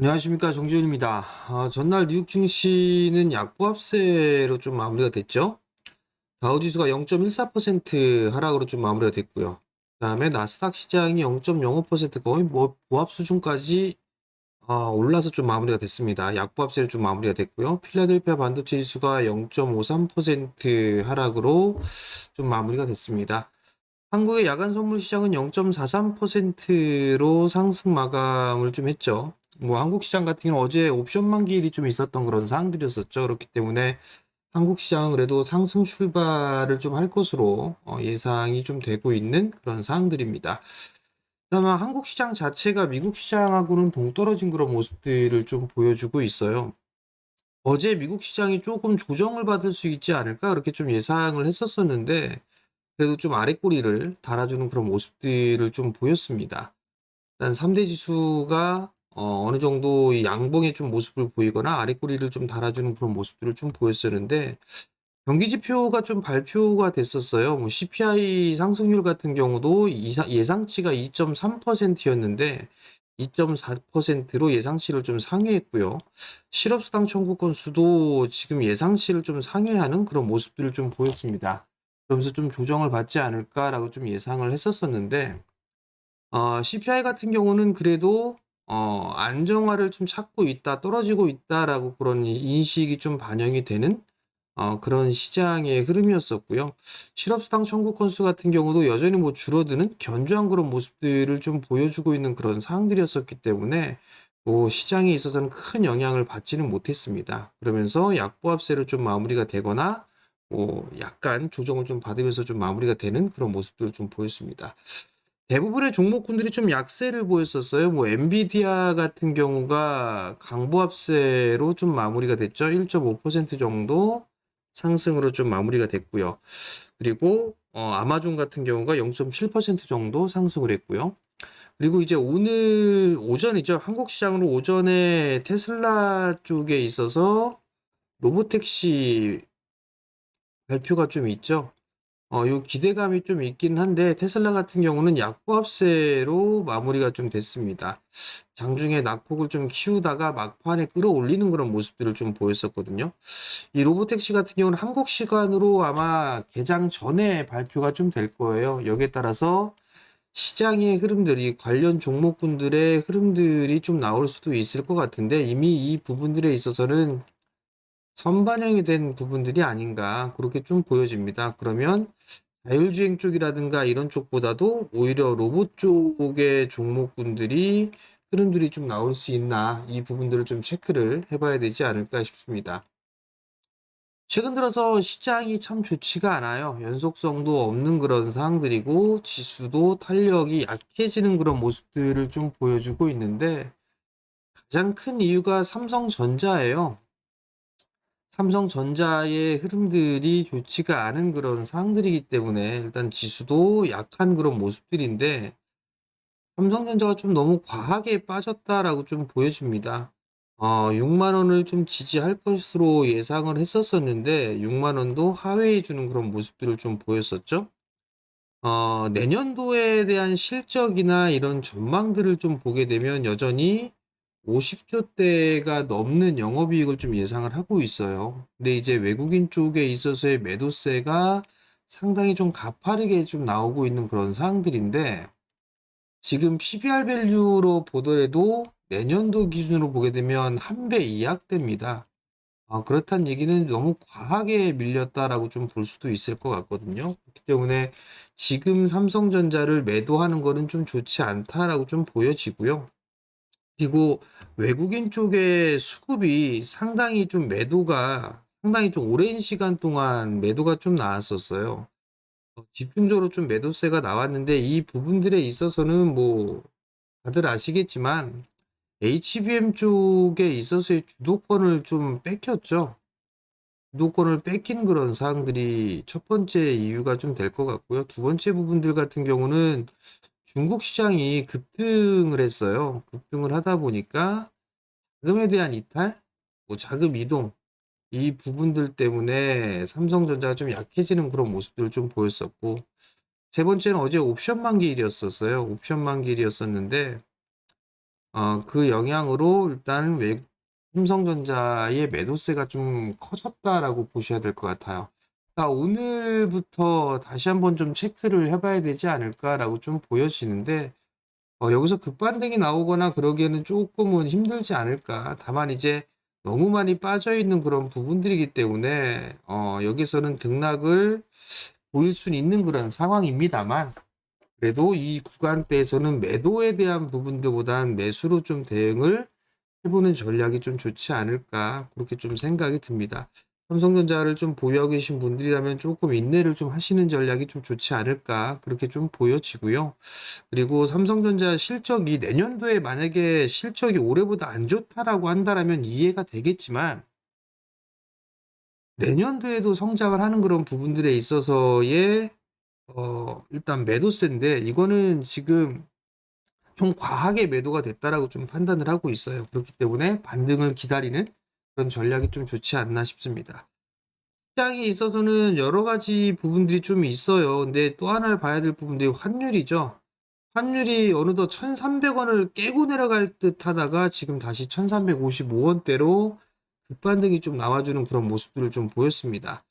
안녕하십니까, 정지훈입니다. 전날 뉴욕 증시는 약보합세로 좀 마무리가 됐죠. 다우지수가 0.14% 하락으로 좀 마무리가 됐고요. 그다음에 나스닥 시장이 0.05% 거의 뭐 보합 수준까지 올라서 좀 마무리가 됐습니다. 약보합세로 좀 마무리가 됐고요. 필라델피아 반도체 지수가 0.53% 하락으로 좀 마무리가 됐습니다. 한국의 야간 선물 시장은 0.43%로 상승 마감을 좀 했죠. 뭐 한국 시장 같은 경우는 어제 옵션 만기일이 좀 있었던 그런 사항들이었었죠. 그렇기 때문에 한국 시장은 그래도 상승 출발을 좀 할 것으로 예상이 좀 되고 있는 그런 사항들입니다. 다만 한국 시장 자체가 미국 시장하고는 동떨어진 그런 모습들을 좀 보여주고 있어요. 어제 미국 시장이 조금 조정을 받을 수 있지 않을까 그렇게 좀 예상을 했었었는데 그래도 좀 아랫꼬리를 달아주는 그런 모습들을 좀 보였습니다. 일단 3대 지수가 어느 정도 이 양봉의 좀 모습을 보이거나 아랫꼬리를 좀 달아주는 그런 모습들을 좀 보였었는데 경기 지표가 좀 발표가 됐었어요. 뭐 CPI 상승률 같은 경우도 예상치가 2.3%였는데 2.4%로 예상치를 좀 상회했고요. 실업수당 청구 건수도 지금 예상치를 좀 상회하는 그런 모습들을 좀 보였습니다. 그러면서 좀 조정을 받지 않을까라고 좀 예상을 했었었는데 CPI 같은 경우는 그래도 안정화를 좀 찾고 있다, 떨어지고 있다라고 그런 인식이 좀 반영이 되는 그런 시장의 흐름이었었고요. 실업수당 청구 건수 같은 경우도 여전히 뭐 줄어드는 견조한 그런 모습들을 좀 보여주고 있는 그런 사항들이었었기 때문에 뭐 시장에 있어서는 큰 영향을 받지는 못했습니다. 그러면서 약보합세로 좀 마무리가 되거나 뭐 약간 조정을 좀 받으면서 좀 마무리가 되는 그런 모습들을 좀 보였습니다. 대부분의 종목군들이 좀 약세를 보였었어요. 뭐 엔비디아 같은 경우가 강보합세로 좀 마무리가 됐죠. 1.5% 정도 상승으로 좀 마무리가 됐고요. 그리고 아마존 같은 경우가 0.7% 정도 상승을 했고요. 그리고 이제 오늘 오전이죠. 한국 시장으로 오전에 테슬라 쪽에 있어서 로보택시 발표가 좀 있죠. 요 기대감이 좀 있긴 한데 테슬라 같은 경우는 약보합세로 마무리가 좀 됐습니다. 장중에 낙폭을 좀 키우다가 막판에 끌어올리는 그런 모습들을 좀 보였었거든요. 이 로보택시 같은 경우는 한국 시간으로 아마 개장 전에 발표가 좀 될 거예요. 여기에 따라서 시장의 흐름들이 관련 종목군들의 흐름들이 좀 나올 수도 있을 것 같은데 이미 이 부분들에 있어서는 선반영이 된 부분들이 아닌가 그렇게 좀 보여집니다. 그러면 자율주행 쪽이라든가 이런 쪽보다도 오히려 로봇 쪽의 종목군들이 흐름들이 좀 나올 수 있나 이 부분들을 좀 체크를 해봐야 되지 않을까 싶습니다. 최근 들어서 시장이 참 좋지가 않아요. 연속성도 없는 그런 상황들이고 지수도 탄력이 약해지는 그런 모습들을 좀 보여주고 있는데 가장 큰 이유가 삼성전자예요. 삼성전자의 흐름들이 좋지가 않은 그런 상황들이기 때문에 일단 지수도 약한 그런 모습들인데 삼성전자가 좀 너무 과하게 빠졌다라고 좀 보여집니다. 6만 원을 좀 지지할 것으로 예상을 했었었는데 6만 원도 하회해 주는 그런 모습들을 좀 보였었죠. 내년도에 대한 실적이나 이런 전망들을 좀 보게 되면 여전히 50조 대가 넘는 영업이익을 좀 예상을 하고 있어요. 근데 이제 외국인 쪽에 있어서의 매도세가 상당히 좀 가파르게 좀 나오고 있는 그런 상황들인데 지금 PBR 밸류로 보더라도 내년도 기준으로 보게 되면 한 배 이하됩니다. 그렇다는 얘기는 너무 과하게 밀렸다라고 좀 볼 수도 있을 것 같거든요. 그렇기 때문에 지금 삼성전자를 매도하는 거는 좀 좋지 않다라고 좀 보여지고요. 그리고 외국인 쪽의 수급이 상당히 좀 매도가 상당히 좀 오랜 시간 동안 매도가 좀 나왔었어요. 집중적으로 좀 매도세가 나왔는데 이 부분들에 있어서는 뭐 다들 아시겠지만 HBM 쪽에 있어서의 주도권을 좀 뺏겼죠. 주도권을 뺏긴 그런 사항들이 첫 번째 이유가 좀 될 것 같고요. 두 번째 부분들 같은 경우는 중국 시장이 급등을 했어요. 급등을 하다 보니까 자금에 대한 이탈, 뭐 자금 이동, 이 부분들 때문에 삼성전자가 좀 약해지는 그런 모습들을 좀 보였었고, 세 번째는 어제 옵션 만기일이었었어요. 옵션 만기일이었었는데, 그 영향으로 일단 삼성전자의 매도세가 좀 커졌다라고 보셔야 될 것 같아요. 그러니까 오늘부터 다시 한번 좀 체크를 해봐야 되지 않을까라고 좀 보여지는데, 여기서 급반등이 나오거나 그러기에는 조금은 힘들지 않을까. 다만 이제 너무 많이 빠져 있는 그런 부분들이기 때문에, 여기서는 등락을 보일 수는 있는 그런 상황입니다만, 그래도 이 구간대에서는 매도에 대한 부분들보단 매수로 좀 대응을 해보는 전략이 좀 좋지 않을까, 그렇게 좀 생각이 듭니다. 삼성전자를 좀 보유하고 계신 분들이라면 조금 인내를 좀 하시는 전략이 좀 좋지 않을까, 그렇게 좀 보여지고요. 그리고 삼성전자 실적이 내년도에 만약에 실적이 올해보다 안 좋다라고 한다라면 이해가 되겠지만, 내년도에도 성장을 하는 그런 부분들에 있어서의 일단 매도세인데, 이거는 지금 좀 과하게 매도가 됐다라고 좀 판단을 하고 있어요. 그렇기 때문에 반등을 기다리는 그런 전략이 좀 좋지 않나 싶습니다. 시장에 있어서는 여러 가지 부분들이 좀 있어요. 근데 또 하나를 봐야 될 부분들이 환율이죠. 환율이 어느덧 1,300원을 깨고 내려갈 듯 하다가 지금 다시 1,355원대로 급반등이 좀 나와주는 그런 모습들을 좀 보였습니다.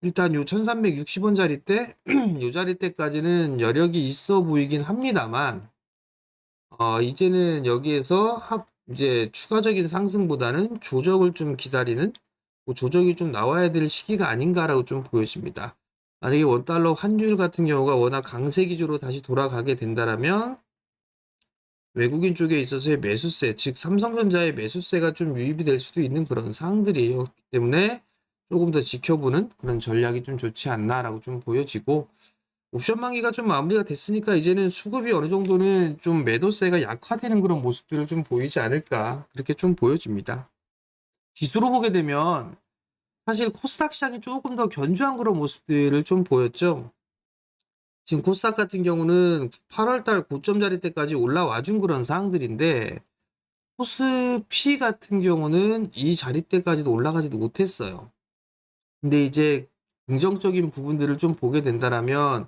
일단 요 1,360원짜리 때, 요 자리 때까지는 여력이 있어 보이긴 합니다만, 이제는 여기에서 이제 추가적인 상승보다는 조정을 좀 기다리는, 뭐 조정이 좀 나와야 될 시기가 아닌가라고 좀 보여집니다. 만약에 원달러 환율 같은 경우가 워낙 강세 기조로 다시 돌아가게 된다라면 외국인 쪽에 있어서의 매수세, 즉 삼성전자의 매수세가 좀 유입이 될 수도 있는 그런 상황들이에요. 그렇기 때문에 조금 더 지켜보는 그런 전략이 좀 좋지 않나라고 좀 보여지고, 옵션 만기가 좀 마무리가 됐으니까 이제는 수급이 어느 정도는 좀 매도세가 약화되는 그런 모습들을 좀 보이지 않을까, 그렇게 좀 보여집니다. 지수로 보게 되면 사실 코스닥 시장이 조금 더 견조한 그런 모습들을 좀 보였죠. 지금 코스닥 같은 경우는 8월달 고점 자리 때까지 올라와 준 그런 상황들인데, 코스피 같은 경우는 이 자리 때까지도 올라가지도 못했어요. 근데 이제 긍정적인 부분들을 좀 보게 된다라면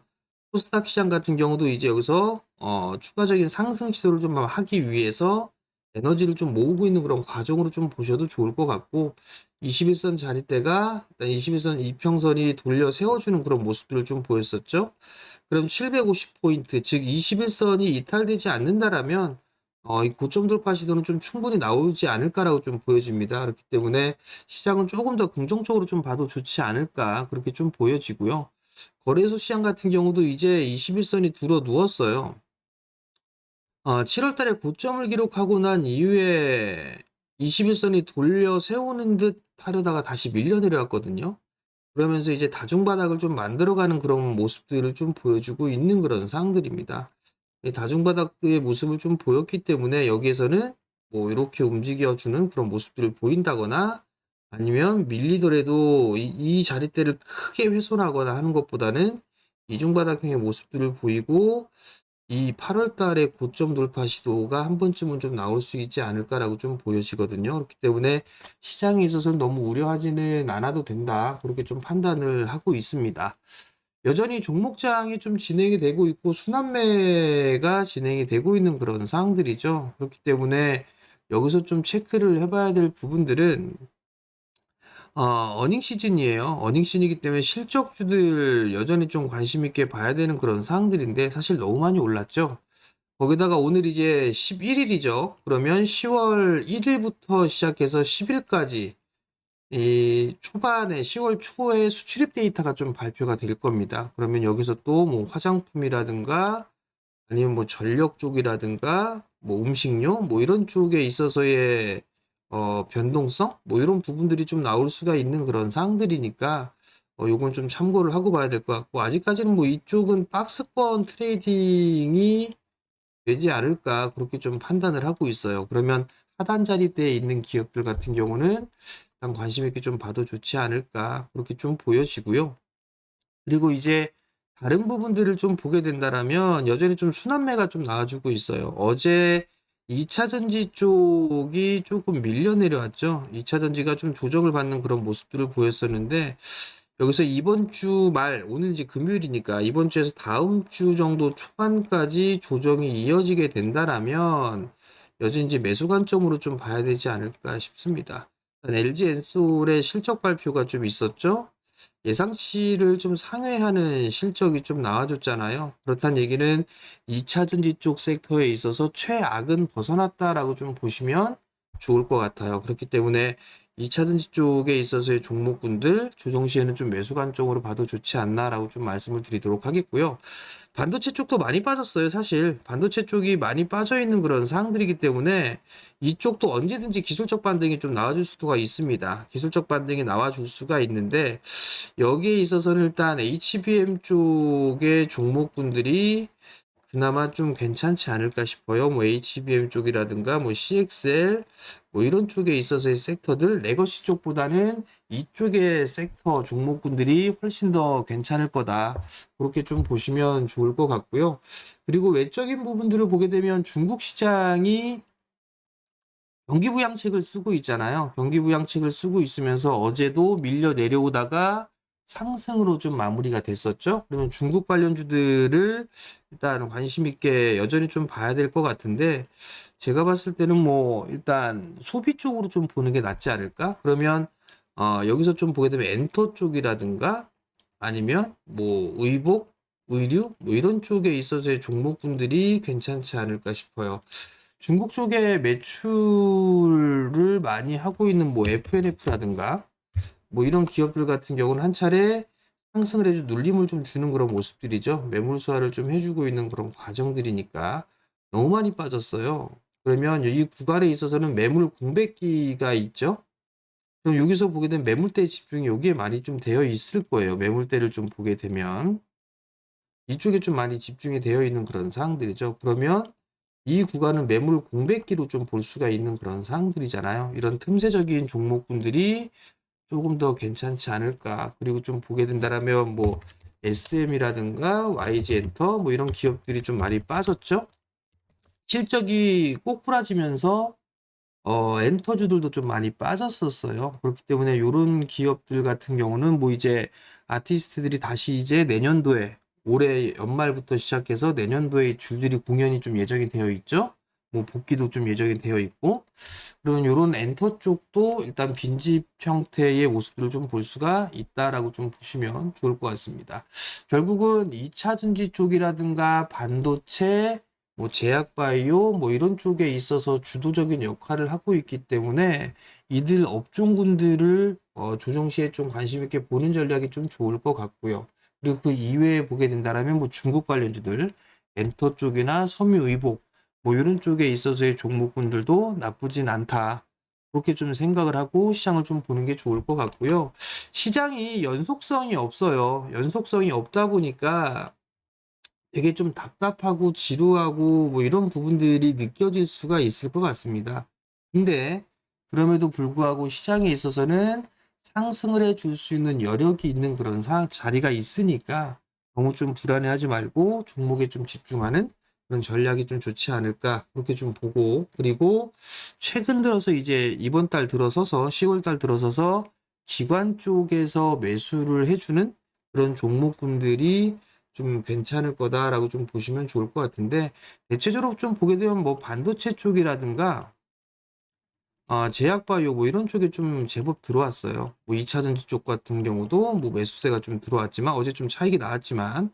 코스닥 시장 같은 경우도 이제 여기서 추가적인 상승 시도를 좀 하기 위해서 에너지를 좀 모으고 있는 그런 과정으로 좀 보셔도 좋을 것 같고, 21선 자리대가 일단 21선 이평선이 돌려 세워주는 그런 모습들을 좀 보였었죠. 그럼 750포인트, 즉 21선이 이탈되지 않는다라면 이 고점 돌파 시도는 좀 충분히 나오지 않을까라고 좀 보여집니다. 그렇기 때문에 시장은 조금 더 긍정적으로 좀 봐도 좋지 않을까, 그렇게 좀 보여지고요. 거래소 시장 같은 경우도 이제 21선이 들어 누웠어요. 7월 달에 고점을 기록하고 난 이후에 21선이 돌려 세우는 듯 하려다가 다시 밀려 내려왔거든요. 그러면서 이제 다중바닥을 좀 만들어가는 그런 모습들을 좀 보여주고 있는 그런 상황들입니다. 다중바닥의 모습을 좀 보였기 때문에 여기에서는 뭐 이렇게 움직여주는 그런 모습들을 보인다거나, 아니면 밀리더라도 이 자리대를 크게 훼손하거나 하는 것보다는 이중바닥형의 모습들을 보이고, 이 8월 달에 고점 돌파 시도가 한 번쯤은 좀 나올 수 있지 않을까라고 좀 보여지거든요. 그렇기 때문에 시장에 있어서는 너무 우려하지는 않아도 된다, 그렇게 좀 판단을 하고 있습니다. 여전히 종목장이 좀 진행이 되고 있고 순환매가 진행이 되고 있는 그런 상황들이죠. 그렇기 때문에 여기서 좀 체크를 해봐야 될 부분들은, 어닝 시즌이에요. 어닝 시즌이기 때문에 실적주들 여전히 좀 관심 있게 봐야 되는 그런 상황들인데, 사실 너무 많이 올랐죠. 거기다가 오늘 이제 11일이죠. 그러면 10월 1일부터 시작해서 10일까지 이 초반에 10월 초에 수출입 데이터가 좀 발표가 될 겁니다. 그러면 여기서 또 뭐 화장품이라든가 아니면 뭐 전력 쪽이라든가 뭐 음식료 뭐 이런 쪽에 있어서의 변동성 뭐 이런 부분들이 좀 나올 수가 있는 그런 사항들이니까 요건 좀 참고를 하고 봐야 될 것 같고, 아직까지는 뭐 이쪽은 박스권 트레이딩이 되지 않을까, 그렇게 좀 판단을 하고 있어요. 그러면 하단 자리대에 있는 기업들 같은 경우는 일단 관심 있게 좀 봐도 좋지 않을까, 그렇게 좀 보여지고요. 그리고 이제 다른 부분들을 좀 보게 된다라면 여전히 좀 순환매가 좀 나와주고 있어요. 어제 2차 전지 쪽이 조금 밀려 내려왔죠. 2차 전지가 좀 조정을 받는 그런 모습들을 보였었는데, 여기서 이번 주 말, 오늘 이제 금요일이니까 이번 주에서 다음 주 정도 초반까지 조정이 이어지게 된다라면 여전히 이제 매수 관점으로 좀 봐야 되지 않을까 싶습니다. LG엔솔의 실적 발표가 좀 있었죠. 예상치를 좀 상회하는 실적이 좀 나와줬잖아요. 그렇다는 얘기는 2차 전지 쪽 섹터에 있어서 최악은 벗어났다라고 좀 보시면 좋을 것 같아요. 그렇기 때문에 2차 전지 쪽에 있어서의 종목군들 조정 시에는 좀 매수 관점으로 봐도 좋지 않나라고 좀 말씀을 드리도록 하겠고요. 반도체 쪽도 많이 빠졌어요. 사실 반도체 쪽이 많이 빠져 있는 그런 상황들이기 때문에 이쪽도 언제든지 기술적 반등이 좀 나와줄 수가 있습니다. 기술적 반등이 나와줄 수가 있는데 여기에 있어서는 일단 HBM 쪽의 종목군들이 그나마 좀 괜찮지 않을까 싶어요. 뭐 HBM 쪽이라든가 뭐 CXL 뭐 이런 쪽에 있어서의 섹터들 레거시 쪽보다는 이쪽의 섹터 종목군들이 훨씬 더 괜찮을 거다. 그렇게 좀 보시면 좋을 것 같고요. 그리고 외적인 부분들을 보게 되면 중국 시장이 경기 부양책을 쓰고 있잖아요. 경기 부양책을 쓰고 있으면서 어제도 밀려 내려오다가 상승으로 좀 마무리가 됐었죠. 그러면 중국 관련주들을 일단 관심 있게 여전히 좀 봐야 될 것 같은데 제가 봤을 때는 뭐 일단 소비 쪽으로 좀 보는 게 낫지 않을까? 그러면 여기서 좀 보게 되면 엔터 쪽이라든가 아니면 뭐 의복, 의류 뭐 이런 쪽에 있어서의 종목군들이 괜찮지 않을까 싶어요. 중국 쪽에 매출을 많이 하고 있는 뭐 FNF라든가 뭐 이런 기업들 같은 경우는 한 차례 상승을 해주 눌림을 좀 주는 그런 모습들이죠. 매물 소화를 좀 해주고 있는 그런 과정들이니까 너무 많이 빠졌어요. 그러면 이 구간에 있어서는 매물 공백기가 있죠. 그럼 여기서 보게 되면 매물대 집중이 여기에 많이 좀 되어 있을 거예요. 매물대를 좀 보게 되면 이쪽에 좀 많이 집중이 되어 있는 그런 상황들이죠. 그러면 이 구간은 매물 공백기로 좀 볼 수가 있는 그런 상황들이잖아요. 이런 틈새적인 종목군들이 조금 더 괜찮지 않을까. 그리고 좀 보게 된다라면 뭐 SM이라든가 YG엔터 뭐 이런 기업들이 좀 많이 빠졌죠. 실적이 꼬꾸라지면서 엔터주들도 좀 많이 빠졌었어요. 그렇기 때문에 이런 기업들 같은 경우는 뭐 이제 아티스트들이 다시 이제 내년도에 올해 연말부터 시작해서 내년도에 줄줄이 공연이 좀 예정이 되어 있죠. 뭐 복귀도 좀 예정이 되어 있고 그러면 이런 엔터 쪽도 일단 빈집 형태의 모습들을 좀 볼 수가 있다라고 좀 보시면 좋을 것 같습니다. 결국은 2차 전지 쪽이라든가 반도체 뭐 제약바이오 뭐 이런 쪽에 있어서 주도적인 역할을 하고 있기 때문에 이들 업종군들을 조정 시에 좀 관심 있게 보는 전략이 좀 좋을 것 같고요. 그리고 그 이외에 보게 된다면 뭐 중국 관련주들 엔터 쪽이나 섬유의복 뭐 이런 쪽에 있어서의 종목군들도 나쁘진 않다. 그렇게 좀 생각을 하고 시장을 좀 보는 게 좋을 것 같고요. 시장이 연속성이 없어요. 연속성이 없다 보니까 되게 좀 답답하고 지루하고 뭐 이런 부분들이 느껴질 수가 있을 것 같습니다. 근데 그럼에도 불구하고 시장에 있어서는 상승을 해줄 수 있는 여력이 있는 그런 자리가 있으니까 너무 좀 불안해하지 말고 종목에 좀 집중하는 그런 전략이 좀 좋지 않을까 그렇게 좀 보고 그리고 최근 들어서 이제 이번 달 들어서서 10월 달 들어서서 기관 쪽에서 매수를 해주는 그런 종목군들이 좀 괜찮을 거다라고 좀 보시면 좋을 것 같은데 대체적으로 좀 보게 되면 뭐 반도체 쪽이라든가 제약바이오 뭐 이런 쪽에 좀 제법 들어왔어요. 뭐 2차 전지 쪽 같은 경우도 뭐 매수세가 좀 들어왔지만 어제 좀 차익이 나왔지만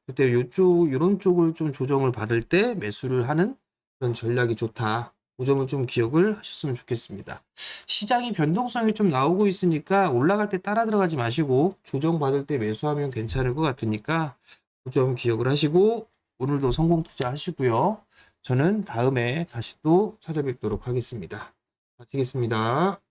그때 요쪽 요런 쪽을 좀 조정을 받을 때 매수를 하는 그런 전략이 좋다. 그 점을 좀 기억을 하셨으면 좋겠습니다. 시장이 변동성이 좀 나오고 있으니까 올라갈 때 따라 들어가지 마시고 조정 받을 때 매수하면 괜찮을 것 같으니까 그 점 기억을 하시고 오늘도 성공 투자하시고요. 저는 다음에 다시 또 찾아뵙도록 하겠습니다. 마치겠습니다.